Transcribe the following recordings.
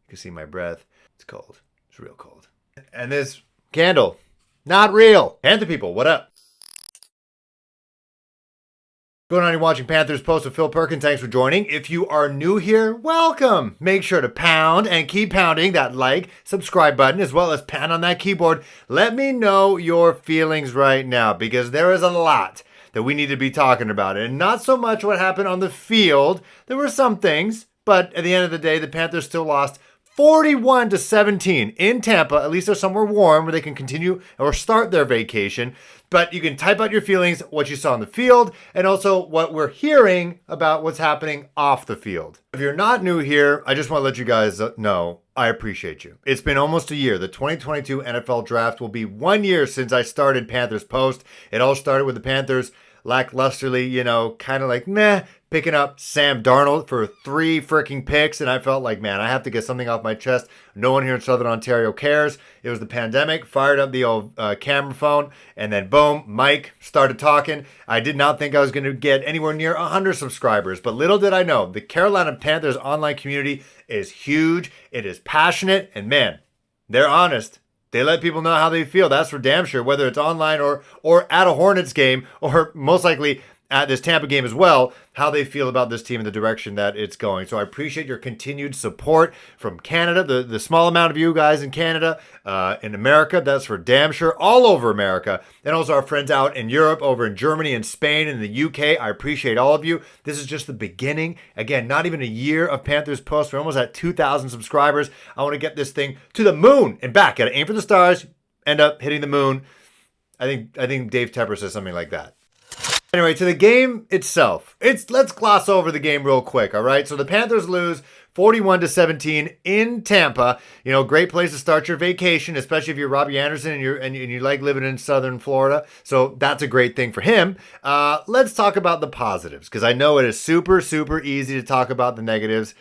You can see my breath. It's cold. It's real cold. And this candle, not real. Panther people, what up? Going on, you're watching Panthers Post with Phil Perkins. Thanks for joining. If you are new here, welcome. Make sure to pound and keep pounding that like, subscribe button, as well as pound on that keyboard. Let me know your feelings right now, because there is a lot that we need to be talking about. And not so much what happened on the field. There were some things, but at the end of the day, the Panthers still lost 41-17 in Tampa. At least they're somewhere warm where they can continue or start their vacation. But you can type out your feelings, what you saw on the field, and also what we're hearing about what's happening off the field. If you're not new here, I just want to let you guys know I appreciate you. It's been almost a year. The 2022 NFL Draft will be 1 year since I started Panthers Post. It all started with the Panthers lacklusterly, kind of like, meh, picking up Sam Darnold for 3 freaking picks. And I felt like, man, I have to get something off my chest. No one here in Southern Ontario cares. It was the pandemic, fired up the old camera phone, and then boom, Mike started talking. I did not think I was going to get anywhere near 100 subscribers, but little did I know, the Carolina Panthers online community is huge. It is passionate, and man, they're honest. They let people know how they feel. That's for damn sure, whether it's online or at a Hornets game, or most likely at this Tampa game as well, how they feel about this team and the direction that it's going. So I appreciate your continued support from Canada, the small amount of you guys in Canada, in America, that's for damn sure, all over America, and also our friends out in Europe, over in Germany and Spain and the UK. I appreciate all of you. This is just the beginning. Again, not even a year of Panthers Post. We're almost at 2,000 subscribers. I want to get this thing to the moon and back. Got to aim for the stars, end up hitting the moon. I think Dave Tepper says something like that. Anyway, to the game itself. Let's gloss over the game real quick, all right? So the Panthers lose 41-17 in Tampa. Great place to start your vacation, especially if you're Robbie Anderson and you like living in Southern Florida. So that's a great thing for him. Let's talk about the positives, because I know it is super, super easy to talk about the negatives.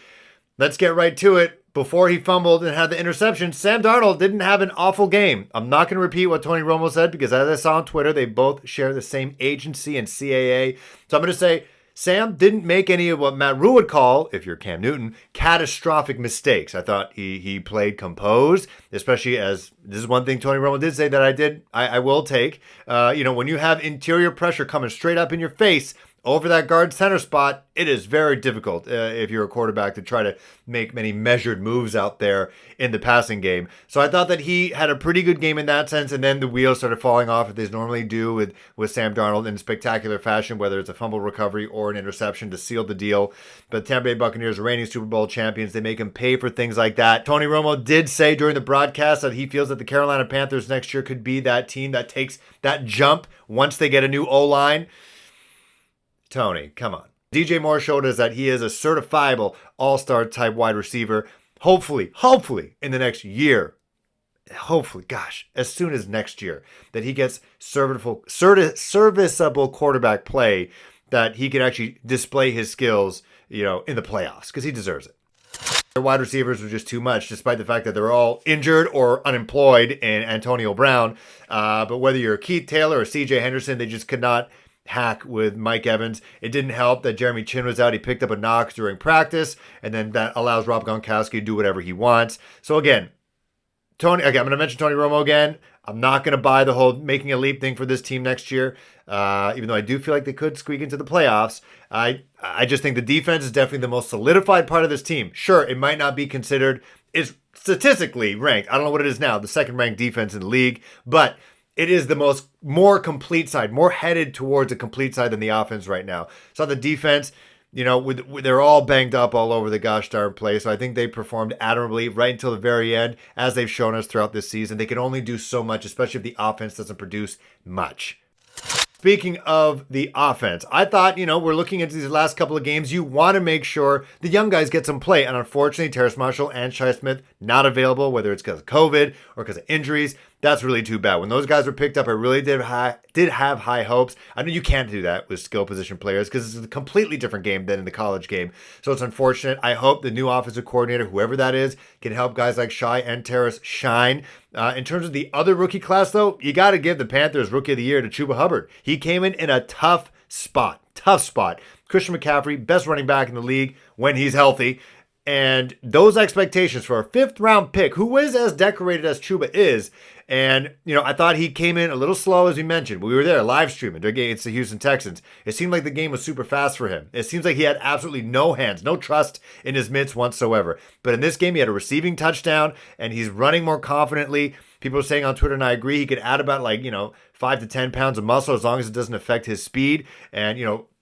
Let's get right to it. Before he fumbled and had the interception, Sam Darnold didn't have an awful game. I'm not going to repeat what Tony Romo said, because as I saw on Twitter, they both share the same agency and CAA. So I'm going to say Sam didn't make any of what Matt Rule would call, if you're Cam Newton, catastrophic mistakes. I thought he played composed, especially as this is one thing Tony Romo did say that I will take. When you have interior pressure coming straight up in your face over that guard center spot, it is very difficult if you're a quarterback to try to make many measured moves out there in the passing game. So I thought that he had a pretty good game in that sense, and then the wheels started falling off as they normally do with Sam Darnold in spectacular fashion, whether it's a fumble recovery or an interception to seal the deal. But Tampa Bay Buccaneers are reigning Super Bowl champions. They make him pay for things like that. Tony Romo did say during the broadcast that he feels that the Carolina Panthers next year could be that team that takes that jump once they get a new O-line. Tony, come on. DJ Moore showed us that he is a certifiable all-star type wide receiver. Hopefully, in the next year, as soon as next year, that he gets serviceable quarterback play, that he can actually display his skills, in the playoffs, because he deserves it. Their wide receivers were just too much, despite the fact that they're all injured or unemployed in Antonio Brown. But whether you're Keith Taylor or CJ Henderson, they just could not hack with Mike Evans. It didn't help that Jeremy Chin was out. He picked up a knock during practice, and then that allows Rob Gronkowski to do whatever he wants. So again, I'm going to mention Tony Romo again. I'm not going to buy the whole making a leap thing for this team next year, even though I do feel like they could squeak into the playoffs. I just think the defense is definitely the most solidified part of this team. Sure, it might not be considered, it's statistically ranked. I don't know what it is now, the second ranked defense in the league, but it is the more complete side, more headed towards a complete side than the offense right now. So the defense, they're all banged up all over the gosh darn place. So I think they performed admirably right until the very end, as they've shown us throughout this season. They can only do so much, especially if the offense doesn't produce much. Speaking of the offense, I thought, we're looking into these last couple of games. You want to make sure the young guys get some play. And unfortunately, Terrace Marshall and Shi Smith not available, whether it's because of COVID or because of injuries. That's really too bad. When those guys were picked up, I really did have high hopes. I know you can't do that with skill position players because it's a completely different game than in the college game. So it's unfortunate. I hope the new offensive coordinator, whoever that is, can help guys like Shi and Terrace shine. In terms of the other rookie class, though, you got to give the Panthers Rookie of the Year to Chuba Hubbard. He came in a tough spot. Christian McCaffrey, best running back in the league when he's healthy. And those expectations for a 5th-round pick, who is as decorated as Chuba is, and, I thought he came in a little slow, as we mentioned. We were there live streaming against the Houston Texans. It seemed like the game was super fast for him. It seems like he had absolutely no hands, no trust in his mitts whatsoever. But in this game, he had a receiving touchdown, and he's running more confidently. People are saying on Twitter, and I agree, he could add about 5 to 10 pounds of muscle as long as it doesn't affect his speed. And,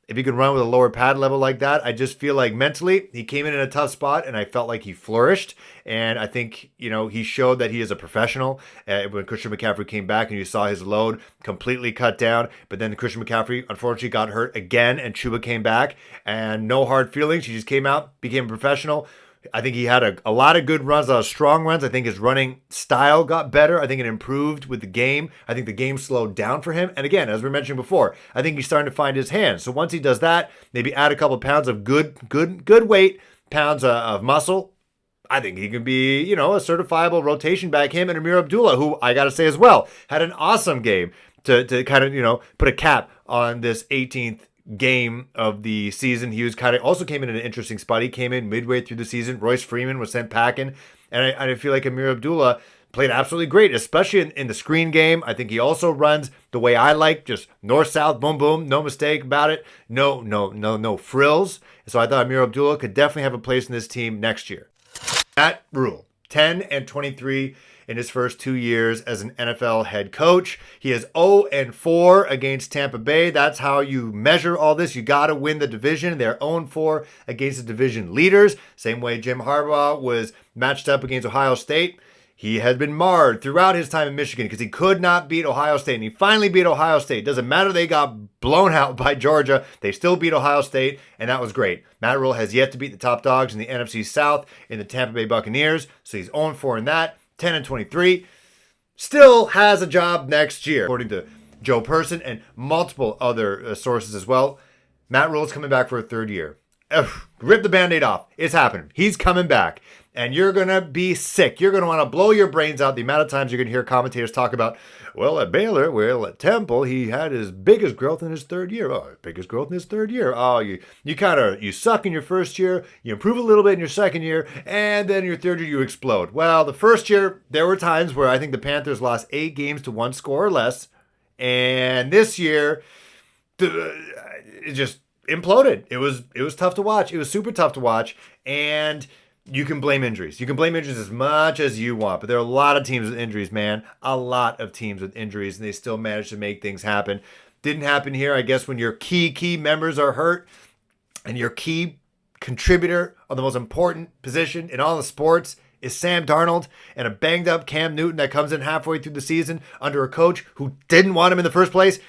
if he can run with a lower pad level like that, I just feel like mentally he came in a tough spot, and I felt like he flourished. And I think, he showed that he is a professional. When Christian McCaffrey came back and you saw his load completely cut down, but then Christian McCaffrey unfortunately got hurt again, and Chuba came back, and no hard feelings. He just came out, became a professional. I think he had a lot of good runs, a lot of strong runs. I think his running style got better. I think it improved with the game. I think the game slowed down for him. And again, as we mentioned before, I think he's starting to find his hands. So once he does that, maybe add a couple pounds of good weight, pounds of muscle, I think he can be, a certifiable rotation back. Him and Amir Abdullah, who I got to say as well, had an awesome game to kind of, put a cap on this 18th game of the season. He was also came in an interesting spot. He came in midway through the season. Royce Freeman was sent packing, and I feel like Amir Abdullah played absolutely great, especially in the screen game. I think he also runs the way I like, just north-south, boom, boom, no mistake about it, no frills. So I thought Amir Abdullah could definitely have a place in this team next year. Matt Rule, 10-23 in his first 2 years as an NFL head coach. He is 0-4 against Tampa Bay. That's how you measure all this. You got to win the division. They're 0-4 against the division leaders. Same way Jim Harbaugh was matched up against Ohio State. He had been marred throughout his time in Michigan because he could not beat Ohio State. And he finally beat Ohio State. Doesn't matter they got blown out by Georgia. They still beat Ohio State, and that was great. Matt Rule has yet to beat the top dogs in the NFC South in the Tampa Bay Buccaneers. So he's 0-4 in that. 10-23, still has a job next year, according to Joe Person and multiple other sources as well. Matt Rule's coming back for a 3rd year. Rip the Band-Aid off. It's happening. He's coming back. And you're going to be sick. You're going to want to blow your brains out the amount of times you're going to hear commentators talk about, well, at Baylor, at Temple, he had his biggest growth in his 3rd year. Oh, biggest growth in his 3rd year. Oh, you suck in your 1st year, you improve a little bit in your 2nd year, and then your 3rd year you explode. Well, the 1st year, there were times where I think the Panthers lost 8 games to 1 score or less. And this year, it just imploded. It was tough to watch. It was super tough to watch. And you can blame injuries. You can blame injuries as much as you want, but there are a lot of teams with injuries, man. A lot of teams with injuries, and they still manage to make things happen. Didn't happen here, I guess, when your key members are hurt and your key contributor on the most important position in all the sports is Sam Darnold and a banged-up Cam Newton that comes in halfway through the season under a coach who didn't want him in the first place.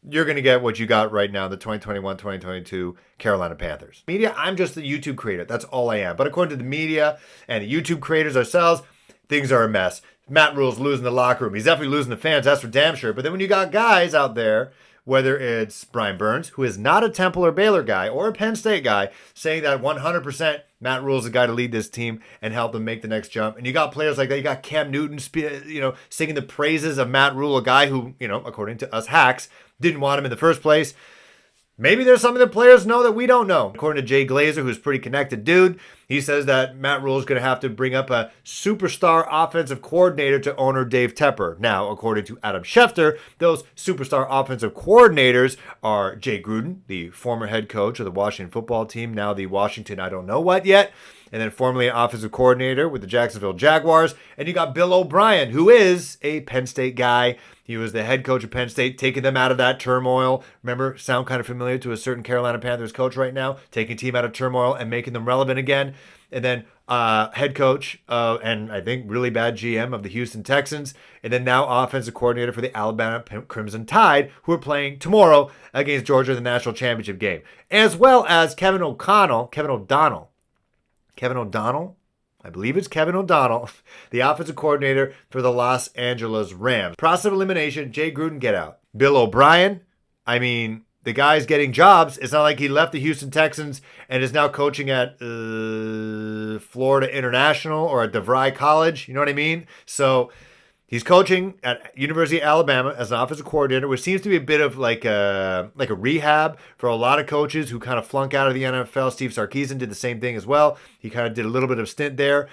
You're going to get what you got right now, the 2021-2022 Carolina Panthers. Media, I'm just a YouTube creator. That's all I am. But according to the media and the YouTube creators ourselves, things are a mess. Matt Rule's losing the locker room. He's definitely losing the fans. That's for damn sure. But then when you got guys out there, whether it's Brian Burns, who is not a Temple or Baylor guy or a Penn State guy, saying that 100% Matt Rule's the guy to lead this team and help them make the next jump. And you got players like that. You got Cam Newton, singing the praises of Matt Rule, a guy who, according to us hacks, didn't want him in the first place. Maybe there's some of the players know that we don't know. According to Jay Glazer, who's a pretty connected dude, he says that Matt Rule is going to have to bring up a superstar offensive coordinator to owner Dave Tepper. Now, according to Adam Schefter, those superstar offensive coordinators are Jay Gruden, the former head coach of the Washington football team, now the Washington I don't know what yet, and then formerly an offensive coordinator with the Jacksonville Jaguars. And you got Bill O'Brien, who is a Penn State guy. He was the head coach of Penn State, taking them out of that turmoil. Remember, sound kind of familiar to a certain Carolina Panthers coach right now, taking a team out of turmoil and making them relevant again. And then head coach and I think really bad GM of the Houston Texans. And then now offensive coordinator for the Alabama Crimson Tide, who are playing tomorrow against Georgia in the national championship game. As well as Kevin O'Donnell, I believe it's Kevin O'Donnell, the offensive coordinator for the Los Angeles Rams. Process of elimination, Jay Gruden, get out. Bill O'Brien, I mean, the guy's getting jobs. It's not like he left the Houston Texans and is now coaching at Florida International or at DeVry College. You know what I mean? So He's coaching at University of Alabama as an offensive coordinator, which seems to be a bit of like a rehab for a lot of coaches who kind of flunk out of the NFL. Steve Sarkisian did the same thing as well. He kind of did a little bit of stint there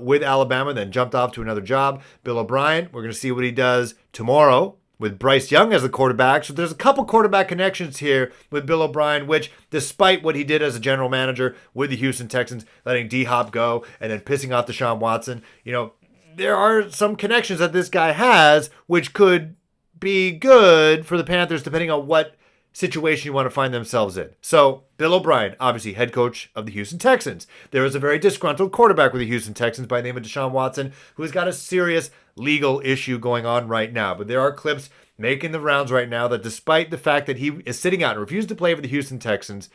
with Alabama, then jumped off to another job. Bill O'Brien, we're going to see what he does tomorrow with Bryce Young as the quarterback. So there's a couple quarterback connections here with Bill O'Brien, which despite what he did as a general manager with the Houston Texans, letting D-Hop go and then pissing off DeShaun Watson, there are some connections that this guy has, which could be good for the Panthers depending on what situation you want to find themselves in. So, Bill O'Brien, obviously head coach of the Houston Texans. There is a very disgruntled quarterback with the Houston Texans by the name of DeShaun Watson, who has got a serious legal issue going on right now. But there are clips making the rounds right now that despite the fact that he is sitting out and refused to play for the Houston Texans,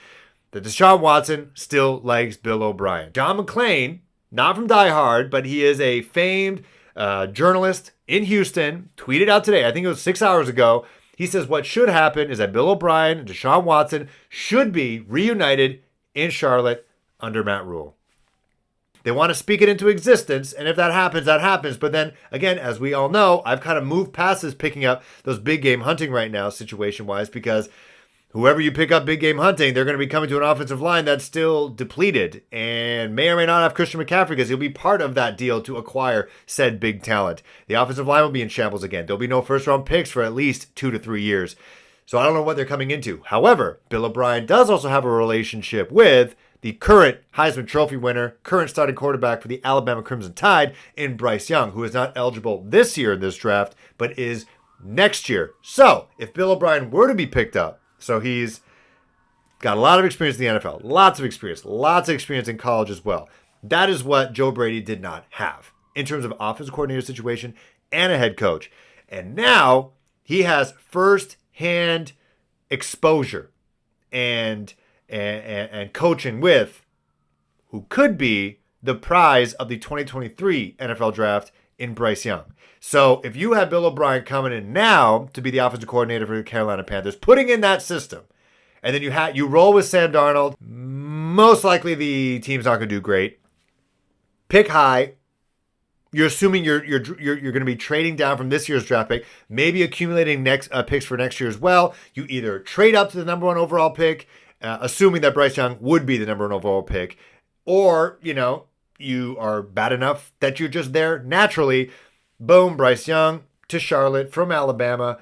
that DeShaun Watson still likes Bill O'Brien. John McClain, not from Die Hard, but he is a famed journalist in Houston, tweeted out today, I think it was 6 hours ago. He says what should happen is that Bill O'Brien and DeShaun Watson should be reunited in Charlotte under Matt Rule. They want to speak it into existence, and if that happens, that happens. But then, again, as we all know, I've kind of moved past this picking up those big game hunting right now, situation-wise, because whoever you pick up big game hunting, they're going to be coming to an offensive line that's still depleted and may or may not have Christian McCaffrey because he'll be part of that deal to acquire said big talent. The offensive line will be in shambles again. There'll be no first-round picks for at least 2 to 3 years. So I don't know what they're coming into. However, Bill O'Brien does also have a relationship with the current Heisman Trophy winner, current starting quarterback for the Alabama Crimson Tide in Bryce Young, who is not eligible this year in this draft, but is next year. So if Bill O'Brien were to be picked up, so he's got a lot of experience in the NFL, lots of experience in college as well. That is what Joe Brady did not have in terms of offensive coordinator situation and a head coach. And now he has first-hand exposure and coaching with who could be the prize of the 2023 NFL draft in Bryce Young. So if you have Bill O'Brien coming in now to be the offensive coordinator for the Carolina Panthers, putting in that system, and then you roll with Sam Darnold, most likely the team's not going to do great. Pick high. You're assuming you're going to be trading down from this year's draft pick, maybe accumulating next picks for next year as well. You either trade up to the number 1 overall pick, assuming that Bryce Young would be the number 1 overall pick, or you are bad enough that you're just there naturally. Boom, Bryce Young to Charlotte from Alabama.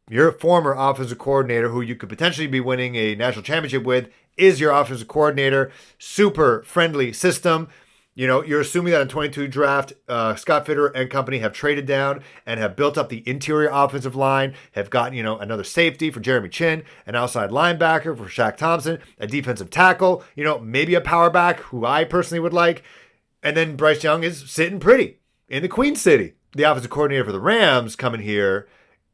Your former offensive coordinator, who you could potentially be winning a national championship with, is your offensive coordinator. Super friendly system. You're assuming that in 22 draft, Scott Fitter and company have traded down and have built up the interior offensive line, have gotten, another safety for Jeremy Chin, an outside linebacker for Shaq Thompson, a defensive tackle, maybe a power back, who I personally would like. And then Bryce Young is sitting pretty in the Queen City. The offensive coordinator for the Rams coming here,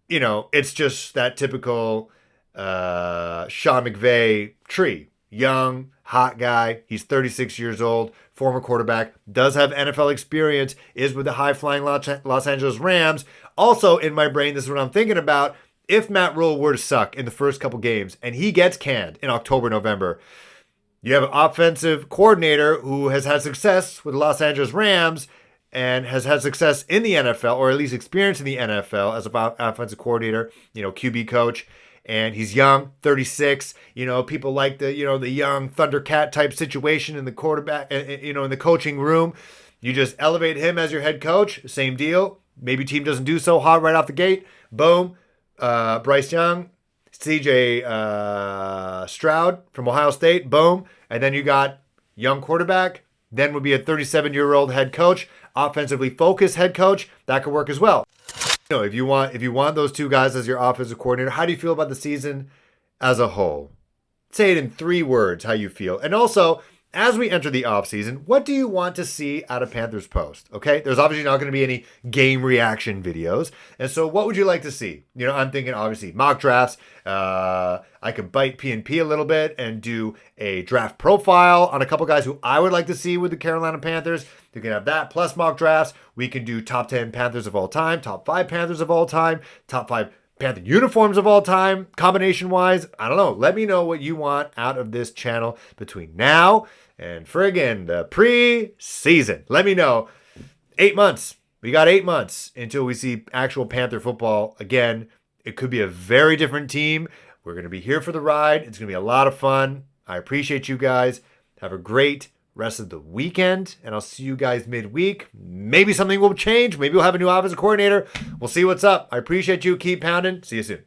it's just that typical Sean McVay tree. Young, hot guy. He's 36 years old, former quarterback, does have NFL experience, is with the high-flying Los Angeles Rams. Also, in my brain, this is what I'm thinking about. If Matt Rule were to suck in the first couple games and he gets canned in October, November, you have an offensive coordinator who has had success with the Los Angeles Rams and has had success in the NFL, or at least experience in the NFL as an offensive coordinator, QB coach. And he's young, 36. People like the young Thundercat type situation in the quarterback, in the coaching room. You just elevate him as your head coach. Same deal. Maybe team doesn't do so hot right off the gate. Boom. Bryce Young, CJ Stroud from Ohio State. Boom. And then you got young quarterback. Then would be a 37-year-old head coach, offensively focused head coach. That could work as well. If you want those two guys as your offensive coordinator, how do you feel about the season as a whole? Say it in 3 words, how you feel. And also, as we enter the offseason, what do you want to see out of Panthers Post? Okay, there's obviously not going to be any game reaction videos. And so what would you like to see? I'm thinking obviously mock drafts. I could bite P&P a little bit and do a draft profile on a couple guys who I would like to see with the Carolina Panthers. You can have that plus mock drafts. We can do top 10 Panthers of all time, top 5 Panthers of all time, top 5 Panther uniforms of all time, combination-wise. I don't know. Let me know what you want out of this channel between now and friggin' the preseason. Let me know. 8 months. We got 8 months until we see actual Panther football again. It could be a very different team. We're going to be here for the ride. It's going to be a lot of fun. I appreciate you guys. Have a great rest of the weekend, and I'll see you guys midweek. Maybe something will change. Maybe we'll have a new offensive coordinator. We'll see what's up. I appreciate you. Keep pounding. See you soon.